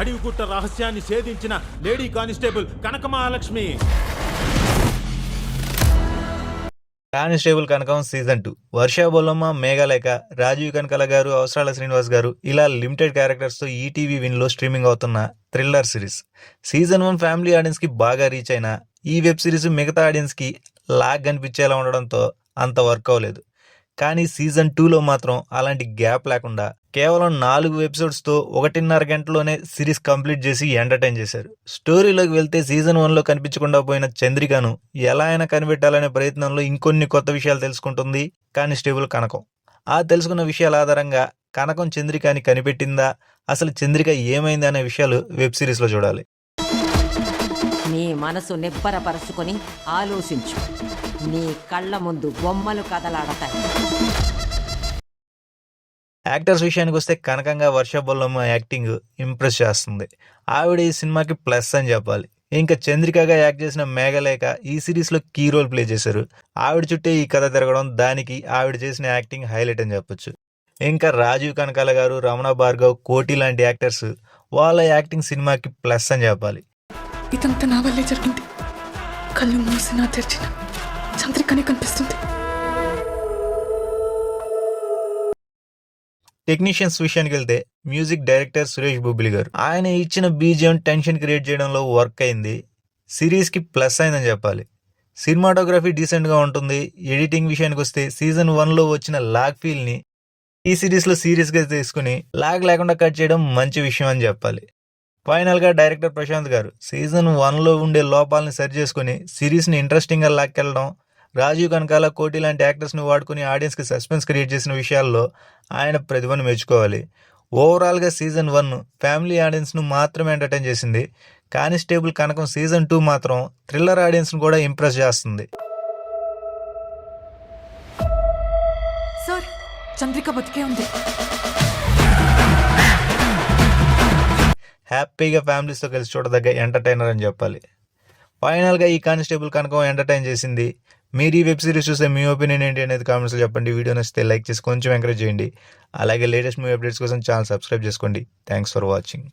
అడవిగుట్ట రహస్యాన్ని ఛేదించిన lady constable Kanakamahalakshmi. Constable కనకం season 2. వర్ష బొల్లమ్మ, మేఘలేఖ, రాజీవ్ కనకాల గారు, అవసరాల శ్రీనివాస్ గారు ఇలా లిమిటెడ్ క్యారెక్టర్స్తో ఈటీవీ విన్లో స్ట్రీమింగ్ అవుతున్న థ్రిల్లర్ సిరీస్. సీజన్ 1 ఫ్యామిలీ ఆడియన్స్కి బాగా రీచ్ అయినా ఈ వెబ్ సిరీస్ మిగతా ఆడియన్స్కి లాగ్ కనిపించేలా ఉండడంతో అంత వర్క్ అవ్వలేదు. కానీ సీజన్ 2లో మాత్రం అలాంటి గ్యాప్ లేకుండా కేవలం 4 ఎపిసోడ్స్తో 1.5 గంటలోనే సిరీస్ కంప్లీట్ చేసి ఎంటర్టైన్ చేశారు. స్టోరీలోకి వెళ్తే సీజన్ 1లో కనిపించకుండా పోయిన చంద్రికను ఎలా అయినా కనిపెట్టాలనే ప్రయత్నంలో ఇంకొన్ని కొత్త విషయాలు తెలుసుకుంటుంది కానిస్టేబుల్ కనకం. ఆ తెలుసుకున్న విషయాల ఆధారంగా కనకం చంద్రికని కనిపెట్టిందా, అసలు చంద్రిక ఏమైంది అనే విషయాలు వెబ్ సిరీస్లో చూడాలి. నీ మనసు నిబ్బరపరుచుకొని ఆలోచించు. నీ కళ్ళ ముందు బొమ్మలు కదలాడతాయి. యాక్టర్స్ విషయానికి వస్తే కనకంగా వర్ష బొల్లమ్మ యాక్టింగ్ ఇంప్రెస్ చేస్తుంది. ఆవిడ ఈ సినిమాకి ప్లస్ అని చెప్పాలి. ఇంకా చంద్రికగా యాక్ట్ చేసిన మేఘలేఖ ఈ సిరీస్లో కీ రోల్ ప్లే చేశారు. ఆవిడ చుట్టే ఈ కథ తిరగడం దానికి ఆవిడ చేసిన యాక్టింగ్ హైలైట్ అని చెప్పొచ్చు. ఇంకా రాజీవ్ కనకాల గారు, రమణ భార్గవ్, కోటి లాంటి యాక్టర్స్ వాళ్ళ యాక్టింగ్ సినిమాకి ప్లస్ అని చెప్పాలి. ఇదంతా నా వల్లే జరిగింది. కళ్ళు మూసినా తెరిచిన చంద్రికనే కనిపిస్తుంది. టెక్నీషియన్స్ విషయానికి వెళ్తే మ్యూజిక్ డైరెక్టర్ సురేష్ బొబ్బిలి గారు, ఆయన ఇచ్చిన బీజిఎం టెన్షన్ క్రియేట్ చేయడంలో వర్క్ అయింది. సిరీస్కి ప్లస్ అయిందని చెప్పాలి. సినిమాటోగ్రఫీ డీసెంట్గా ఉంటుంది. ఎడిటింగ్ విషయానికి వస్తే సీజన్ 1లో వచ్చిన లాగ్ ఫీల్ని ఈ సిరీస్లో సీరియస్గా తీసుకుని లాగ్ లేకుండా కట్ చేయడం మంచి విషయం అని చెప్పాలి. ఫైనల్గా డైరెక్టర్ ప్రశాంత్ గారు సీజన్ 1లో ఉండే లోపాలని సరి చేసుకుని సిరీస్ని ఇంట్రెస్టింగ్గా లాక్కెళ్ళడం, రాజీవ్ కనకాల, కోటి లాంటి యాక్టర్స్ని వాడుకుని ఆడియన్స్కి సస్పెన్స్ క్రియేట్ చేసిన విషయాల్లో ఆయన ప్రతిభను మెచ్చుకోవాలి. ఓవరాల్గా సీజన్ 1 ఫ్యామిలీ ఆడియన్స్ను మాత్రమే ఎంటర్టైన్ చేసింది. కానిస్టేబుల్ కనకం సీజన్ 2 మాత్రం థ్రిల్లర్ ఆడియన్స్ను కూడా ఇంప్రెస్ చేస్తుంది. సార్, చంద్రిక బతికే ఉంది. హ్యాపీగా ఫ్యామిలీస్తో కలిసి చూడదగ్గ ఎంటర్టైనర్ అని చెప్పాలి. ఫైనల్గా ఈ కానిస్టేబుల్ కనకం ఎంటర్టైన్ చేసింది. మీరు ఈ వెబ్ సిరీస్ చూస్తే మీ ఒపీనియన్ ఏంటి అనేది కామెంట్స్లో చెప్పండి. వీడియో నచ్చితే లైక్ చేసి కొంచెం ఎంకరేజ్ చేయండి. అలాగే లేటెస్ట్ మూవీ అప్డేట్స్ కోసం ఛానల్ సబ్స్క్రైబ్ చేసుకోండి. Thanks for watching.